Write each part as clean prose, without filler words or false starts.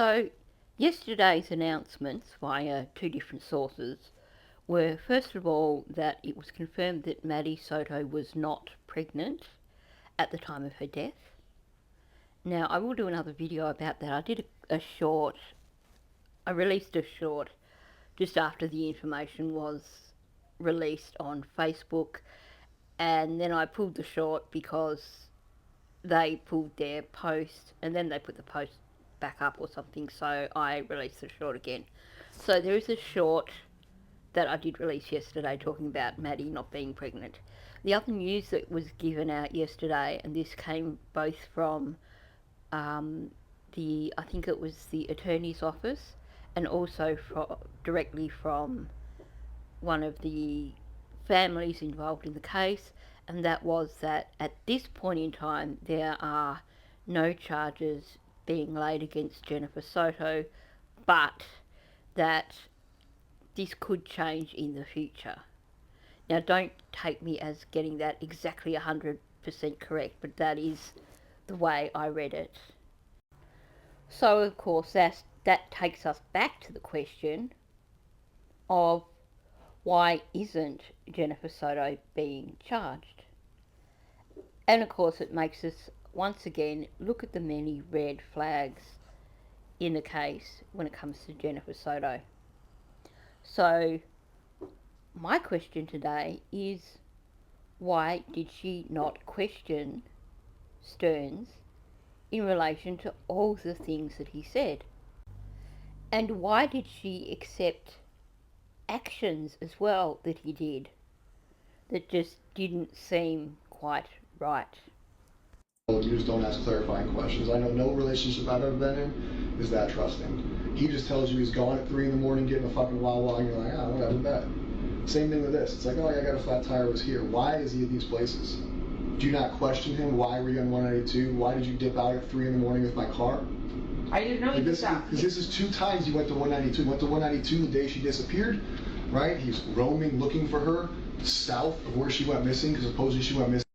So, yesterday's announcements via two different sources were, first of all, that it was confirmed that Maddie Soto was not pregnant at the time of her death. Now, I will do another video about that. I released a short just after the information was released on Facebook, and then I pulled the short because they pulled their post and then they put the post back up or something, so I released the short again. So there is a short that I did release yesterday talking about Maddie not being pregnant. The other news that was given out yesterday, and this came both from I think it was the attorney's office, and also directly from one of the families involved in the case, and that was that at this point in time there are no charges being laid against Jennifer Soto, but that this could change in the future. Now, don't take me as getting that exactly 100% correct, but that is the way I read it. So, of course, that takes us back to the question of why isn't Jennifer Soto being charged? And of course, it makes us once again look at the many red flags in the case when it comes to Jennifer Soto. So, my question today is, why did she not question Stearns in relation to all the things that he said? And why did she accept actions as well that he did that just didn't seem quite right? You just don't ask clarifying questions. I know no relationship I've ever been in is that trusting. He just tells you he's gone at 3 in the morning getting a fucking Wawa, and you're like, ah, whatever, bet. Same thing with this. It's like, oh, I got a flat tire, was here. Why is he at these places? Do you not question him? Why were you on 192? Why did you dip out at 3 in the morning with my car? I didn't know he did that. Because this is 2 times he went to 192. He went to 192 the day she disappeared, right? He's roaming, looking for her, south of where she went missing, because supposedly she went missing.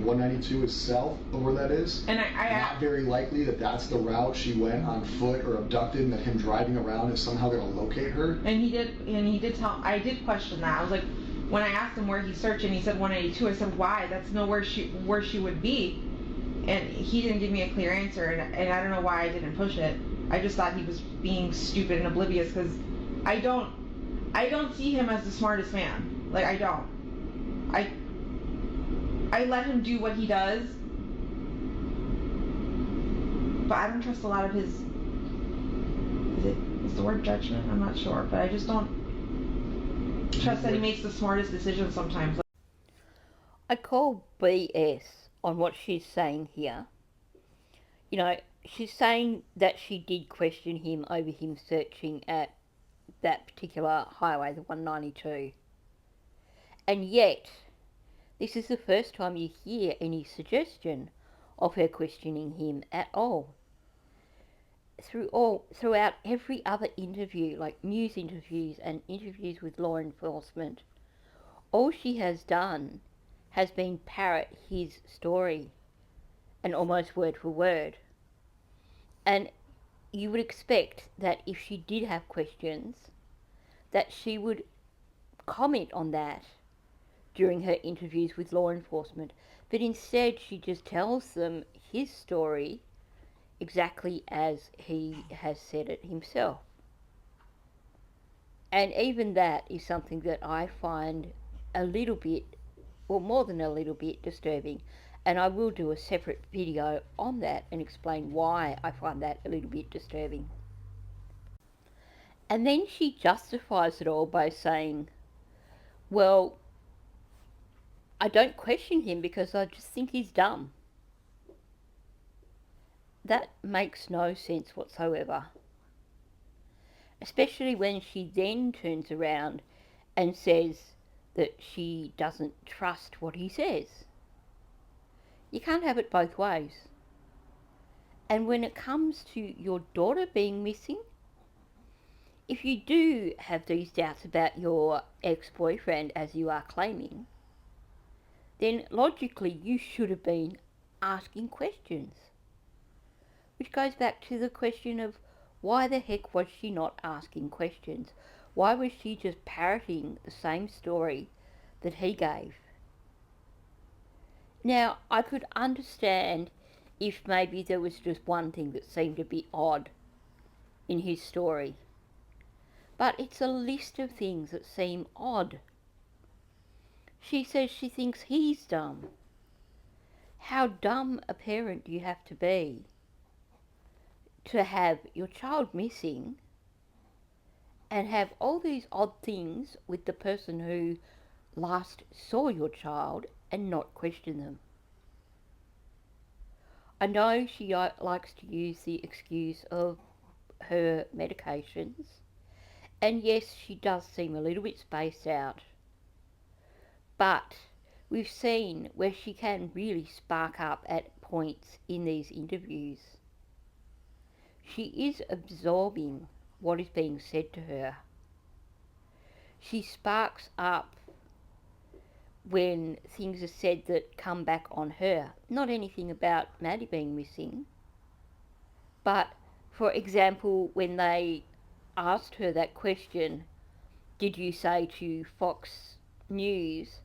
192 is south of where that is. And not very likely that that's the route she went on foot or abducted, and that him driving around is somehow going to locate her. And he did tell. I did question that. I was like, when I asked him where he's searching, he said 182. I said, why? That's nowhere where she would be. And he didn't give me a clear answer, and I don't know why I didn't push it. I just thought he was being stupid and oblivious, because I don't see him as the smartest man. Like, I don't. I let him do what he does, but I don't trust a lot of his, is the word judgment? I'm not sure, but I just don't trust that he makes the smartest decisions sometimes. I call BS on what she's saying here. You know, she's saying that she did question him over him searching at that particular highway, the 192. And yet, this is the first time you hear any suggestion of her questioning him at all. Throughout every other interview, like news interviews and interviews with law enforcement, all she has done has been parrot his story, and almost word for word. And you would expect that if she did have questions, that she would comment on that during her interviews with law enforcement, but instead she just tells them his story exactly as he has said it himself. And even that is something that I find a little bit, or more than a little bit, disturbing, and I will do a separate video on that and explain why I find that a little bit disturbing. And then she justifies it all by saying, well, I don't question him because I just think he's dumb. That makes no sense whatsoever. Especially when she then turns around and says that she doesn't trust what he says. You can't have it both ways. And when it comes to your daughter being missing, if you do have these doubts about your ex-boyfriend, as you are claiming, then logically you should have been asking questions. Which goes back to the question of why the heck was she not asking questions? Why was she just parroting the same story that he gave? Now, I could understand if maybe there was just one thing that seemed a bit odd in his story. But it's a list of things that seem odd. She says she thinks he's dumb. How dumb a parent do you have to have your child missing and have all these odd things with the person who last saw your child and not question them? I know she likes to use the excuse of her medications, and yes, she does seem a little bit spaced out, but we've seen where she can really spark up at points in these interviews. She is absorbing what is being said to her. She sparks up when things are said that come back on her. Not anything about Maddie being missing, but for example, when they asked her that question, did you say to Fox News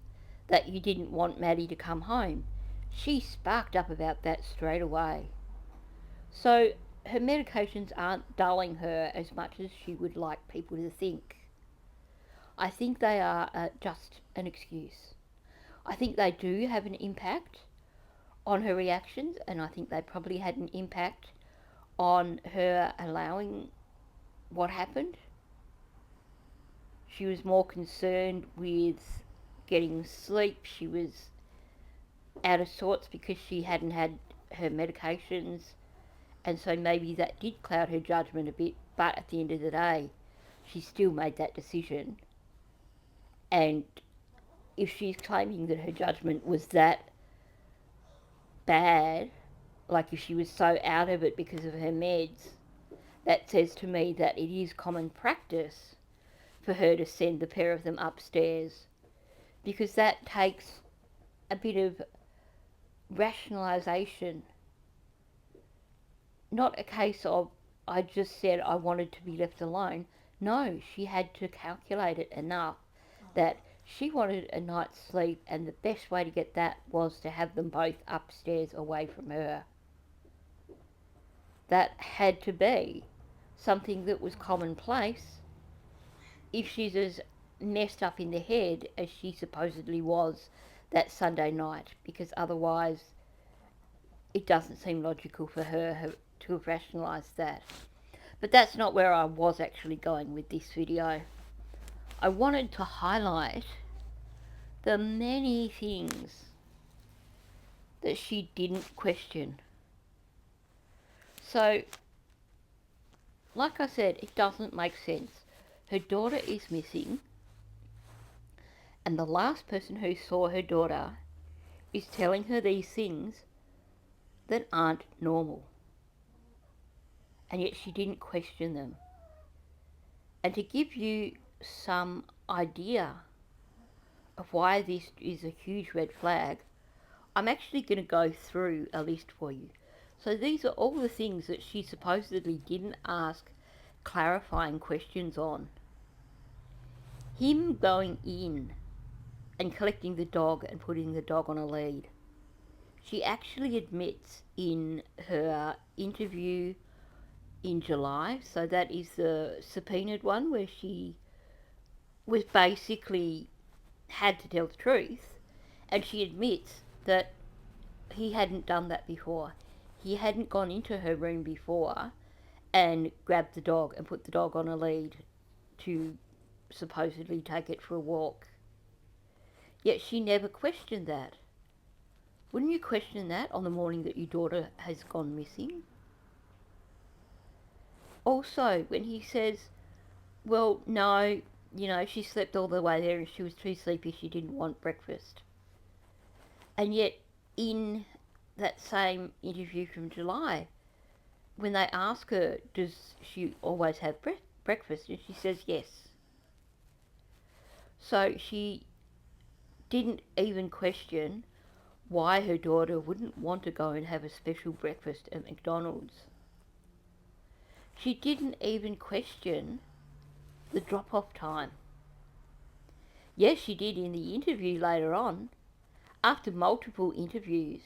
that you didn't want Maddie to come home? She sparked up about that straight away. So her medications aren't dulling her as much as she would like people to think. I think they are just an excuse. I think they do have an impact on her reactions, and I think they probably had an impact on her allowing what happened. She was more concerned with getting sleep. She was out of sorts because she hadn't had her medications, and so maybe that did cloud her judgment a bit, but at the end of the day, she still made that decision. And if she's claiming that her judgment was that bad, like if she was so out of it because of her meds, that says to me that it is common practice for her to send the pair of them upstairs, because that takes a bit of rationalisation. Not a case of, I just said I wanted to be left alone. No, she had to calculate it enough that she wanted a night's sleep, and the best way to get that was to have them both upstairs away from her. That had to be something that was commonplace if she's as messed up in the head as she supposedly was that Sunday night, because otherwise it doesn't seem logical for her to have rationalised that. But that's not where I was actually going with this video. I wanted to highlight the many things that she didn't question. So, like I said, it doesn't make sense. Her daughter is missing, and the last person who saw her daughter is telling her these things that aren't normal. And yet she didn't question them. And to give you some idea of why this is a huge red flag, I'm actually going to go through a list for you. So these are all the things that she supposedly didn't ask clarifying questions on. Him going in and collecting the dog and putting the dog on a lead. She actually admits in her interview in July, so that is the subpoenaed one where she was basically had to tell the truth, and she admits that he hadn't done that before. He hadn't gone into her room before and grabbed the dog and put the dog on a lead to supposedly take it for a walk. Yet she never questioned that. Wouldn't you question that on the morning that your daughter has gone missing? Also, when he says, well, no, she slept all the way there and she was too sleepy, she didn't want breakfast. And yet, in that same interview from July, when they ask her, does she always have breakfast? And she says yes. So she didn't even question why her daughter wouldn't want to go and have a special breakfast at McDonald's. She didn't even question the drop-off time. Yes, she did in the interview later on, after multiple interviews,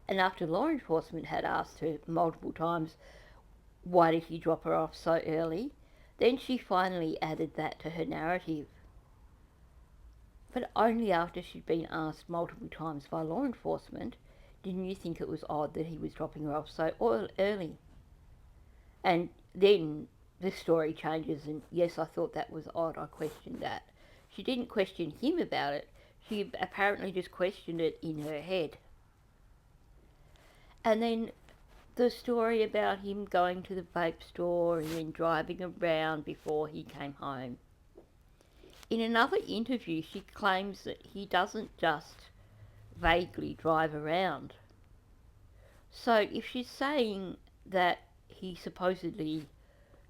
and after law enforcement had asked her multiple times, why did he drop her off so early? Then she finally added that to her narrative. But only after she'd been asked multiple times by law enforcement, didn't you think it was odd that he was dropping her off so early? And then the story changes, and yes, I thought that was odd. I questioned that. She didn't question him about it. She apparently just questioned it in her head. And then the story about him going to the vape store and then driving around before he came home. In another interview, she claims that he doesn't just vaguely drive around. So if she's saying that he supposedly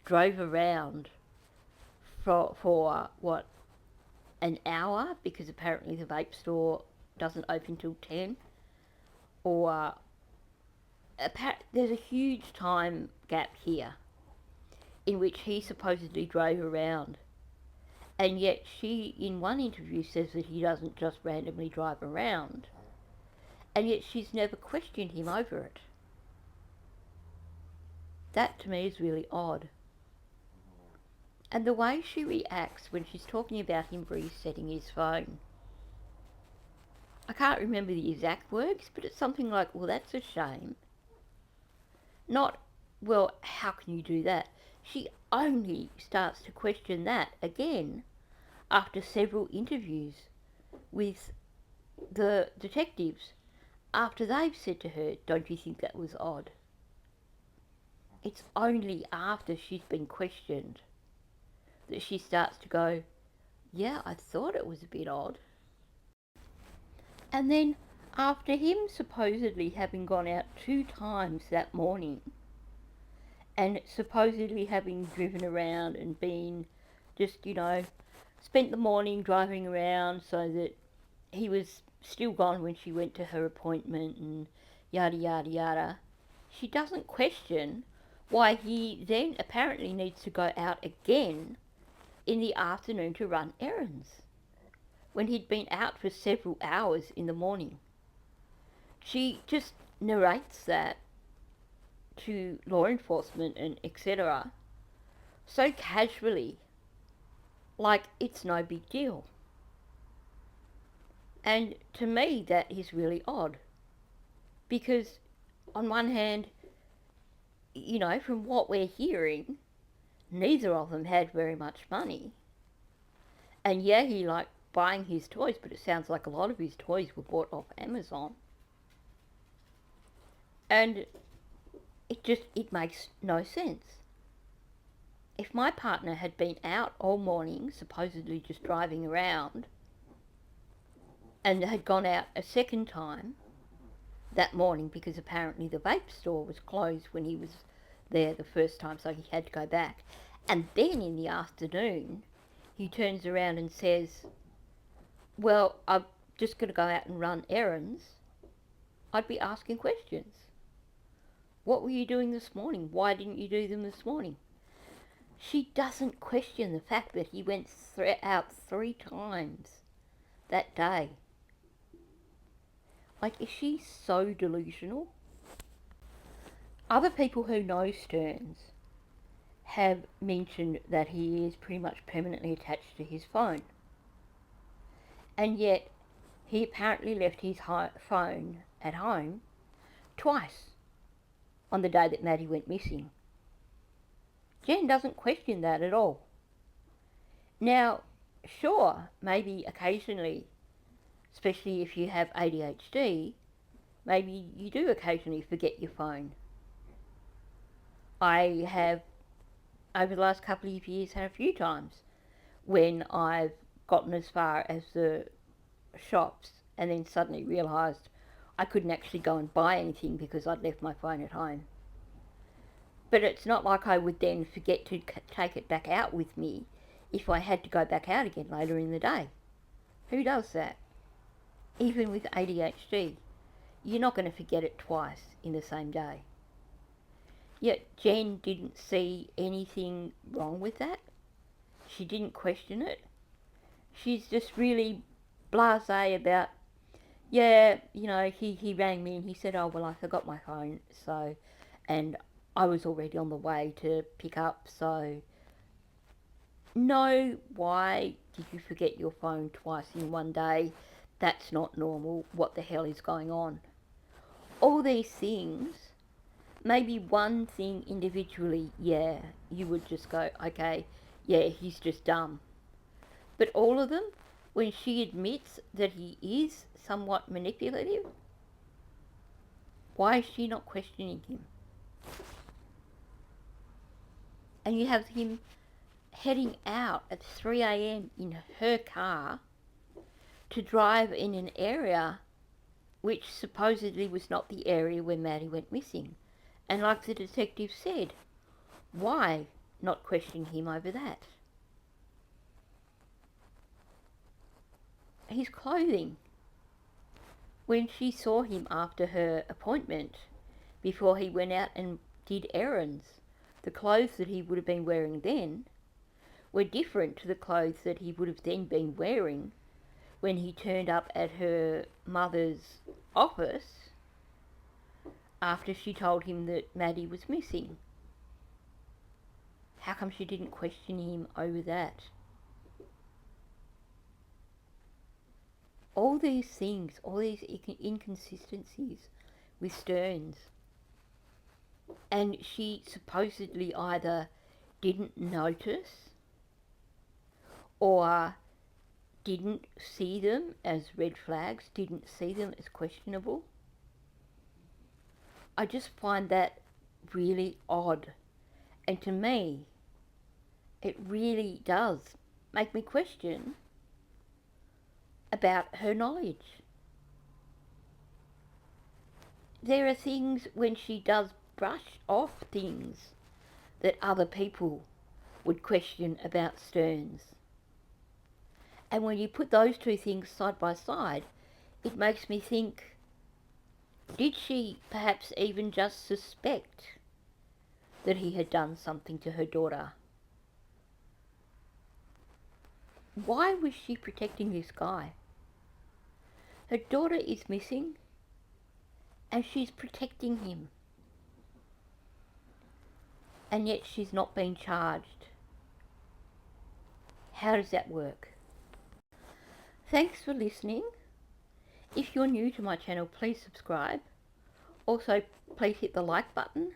drove around for what, an hour, because apparently the vape store doesn't open till 10, or there's a huge time gap here in which he supposedly drove around, and yet she in one interview says that he doesn't just randomly drive around, and yet she's never questioned him over it. That to me is really odd. And the way she reacts when she's talking about him resetting his phone, I can't remember the exact words, but it's something like, well, that's a shame. Not, well, how can you do that? She only starts to question that again after several interviews with the detectives, after they've said to her, don't you think that was odd? It's only after she's been questioned that she starts to go, yeah, I thought it was a bit odd. And then after him supposedly having gone out 2 times that morning and supposedly having driven around and been just, spent the morning driving around so that he was still gone when she went to her appointment and yada yada yada, she doesn't question why he then apparently needs to go out again in the afternoon to run errands when he'd been out for several hours in the morning. She just narrates that to law enforcement and etc. so casually, like it's no big deal. And to me that is really odd, because on one hand, from what we're hearing, neither of them had very much money. And yeah, he liked buying his toys, but it sounds like a lot of his toys were bought off Amazon. And it makes no sense. If my partner had been out all morning, supposedly just driving around, and had gone out a second time that morning because apparently the vape store was closed when he was there the first time, so he had to go back, and then in the afternoon he turns around and says, well, I'm just going to go out and run errands, I'd be asking questions. What were you doing this morning? Why didn't you do them this morning? She doesn't question the fact that he went out 3 times that day. Like, is she so delusional? Other people who know Stearns have mentioned that he is pretty much permanently attached to his phone. And yet, he apparently left his phone at home twice on the day that Maddie went missing. Jenn doesn't question that at all. Now, sure, maybe occasionally, especially if you have ADHD, maybe you do occasionally forget your phone. I have, over the last couple of years, had a few times when I've gotten as far as the shops and then suddenly realised I couldn't actually go and buy anything because I'd left my phone at home. But it's not like I would then forget to take it back out with me if I had to go back out again later in the day. Who does that? Even with ADHD, you're not going to forget it twice in the same day. Yet Jen didn't see anything wrong with that. She didn't question it. She's just really blasé about, yeah, he rang me and he said, oh, well, I forgot my phone, so, and I was already on the way to pick up, so, no, why did you forget your phone twice in one day? That's not normal. What the hell is going on? All these things, maybe one thing individually, yeah, you would just go, okay, yeah, he's just dumb. But all of them, when she admits that he is somewhat manipulative, why is she not questioning him? And you have him heading out at 3 a.m. in her car to drive in an area which supposedly was not the area where Maddie went missing. And like the detective said, why not question him over that? His clothing. When she saw him after her appointment, before he went out and did errands, the clothes that he would have been wearing then were different to the clothes that he would have then been wearing when he turned up at her mother's office after she told him that Maddie was missing. How come she didn't question him over that? All these things, all these inconsistencies with Stearns. And she supposedly either didn't notice or didn't see them as red flags, didn't see them as questionable. I just find that really odd. And to me, it really does make me question about her knowledge. There are things when she does brush off things that other people would question about Stearns. And when you put those two things side by side, it makes me think, did she perhaps even just suspect that he had done something to her daughter? Why was she protecting this guy? Her daughter is missing and she's protecting him. And yet she's not being charged. How does that work? Thanks for listening. If you're new to my channel, please subscribe. Also, please hit the like button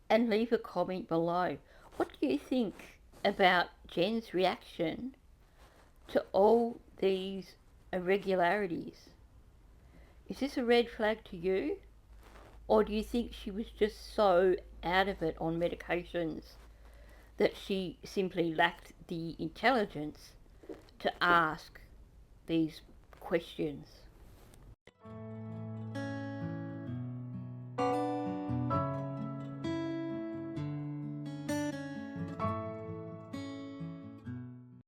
and leave a comment below. What do you think about Jen's reaction to all these irregularities? Is this a red flag to you? Or do you think she was just so out of it on medications that she simply lacked the intelligence to ask these questions?